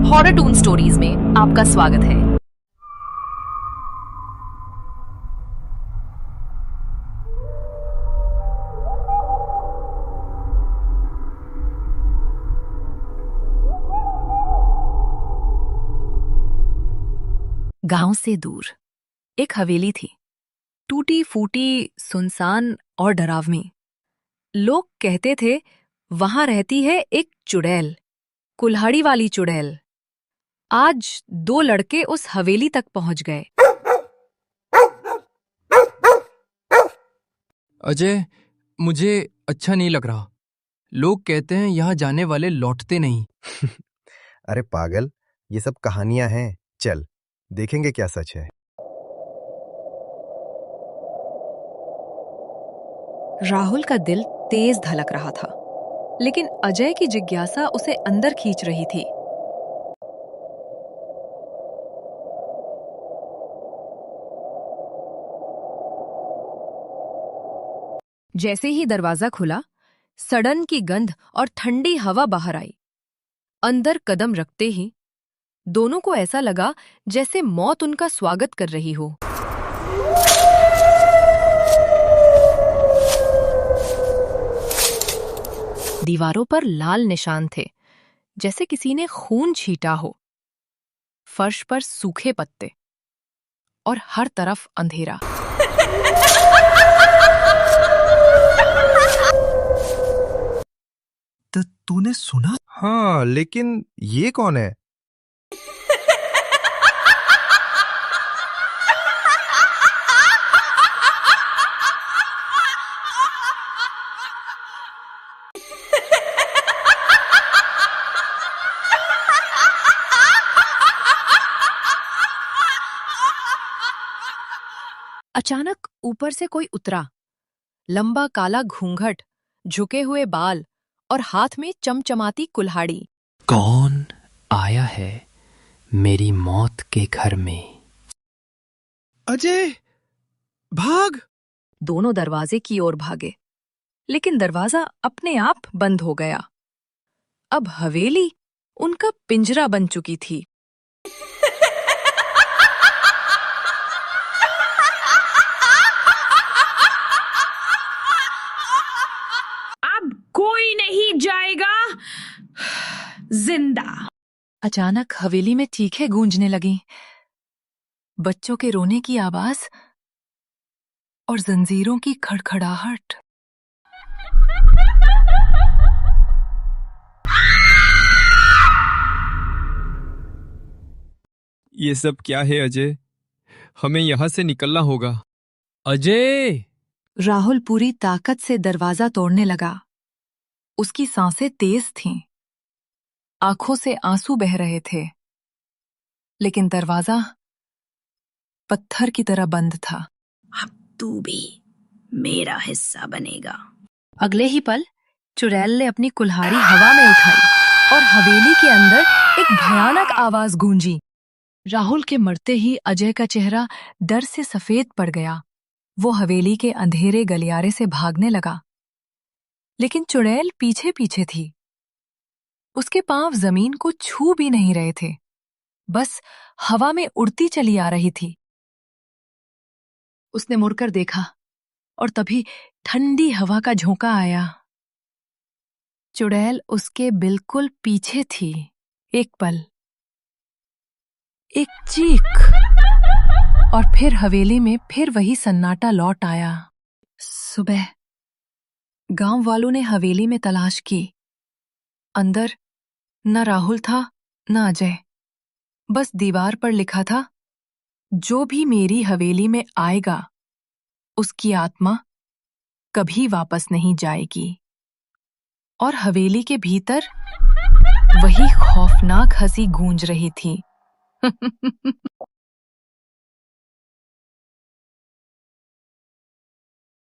Horror twin stories में आपका स्वागत है। गांव से दूर एक हवेली थी, टूटी फूटी, सुनसान और डरावनी। लोग कहते थे वहां रहती है एक चुड़ैल, कुल्हाड़ी वाली चुड़ैल। आज दो लड़के उस हवेली तक पहुंच गए। अजय, मुझे अच्छा नहीं लग रहा। लोग कहते हैं यहाँ जाने वाले लौटते नहीं। अरे पागल, ये सब कहानियां हैं। चल देखेंगे क्या सच है। राहुल का दिल तेज धड़क रहा था, लेकिन अजय की जिज्ञासा उसे अंदर खींच रही थी। जैसे ही दरवाजा खुला, सड़न की गंध और ठंडी हवा बाहर आई। अंदर कदम रखते ही दोनों को ऐसा लगा जैसे मौत उनका स्वागत कर रही हो। दीवारों पर लाल निशान थे, जैसे किसी ने खून छींटा हो। फर्श पर सूखे पत्ते और हर तरफ अंधेरा। तो तूने सुना? हाँ, लेकिन ये कौन है? अचानक ऊपर से कोई उतरा। लंबा काला घूंघट, झुके हुए बाल और हाथ में चमचमाती कुल्हाड़ी। कौन आया है मेरी मौत के घर में? अजय, भाग! दोनों दरवाजे की ओर भागे, लेकिन दरवाजा अपने आप बंद हो गया। अब हवेली उनका पिंजरा बन चुकी थी। अब कोई नहीं जाएगा जिंदा। अचानक हवेली में चीखें गूंजने लगी, बच्चों के रोने की आवाज और जंजीरों की खड़खड़ाहट। ये सब क्या है अजय? हमें यहाँ से निकलना होगा। अजय! राहुल पूरी ताकत से दरवाजा तोड़ने लगा। उसकी सांसें तेज थीं, आंखों से आंसू बह रहे थे, लेकिन दरवाजा पत्थर की तरह बंद था। अब तू भी मेरा हिस्सा बनेगा। अगले ही पल चुड़ैल ने अपनी कुल्हाड़ी हवा में उठाई और हवेली के अंदर एक भयानक आवाज गूंजी। राहुल के मरते ही अजय का चेहरा डर से सफेद पड़ गया। वो हवेली के अंधेरे गलियारे से भागने लगा, लेकिन चुड़ैल पीछे पीछे थी। उसके पांव जमीन को छू भी नहीं रहे थे, बस हवा में उड़ती चली आ रही थी। उसने मुड़कर देखा और तभी ठंडी हवा का झोंका आया। चुड़ैल उसके बिल्कुल पीछे थी। एक पल, एक चीख, और फिर हवेली में फिर वही सन्नाटा लौट आया। सुबह गांव वालों ने हवेली में तलाश की। अंदर न राहुल था न अजय। बस दीवार पर लिखा था, जो भी मेरी हवेली में आएगा उसकी आत्मा कभी वापस नहीं जाएगी। और हवेली के भीतर वही खौफनाक हंसी गूंज रही थी।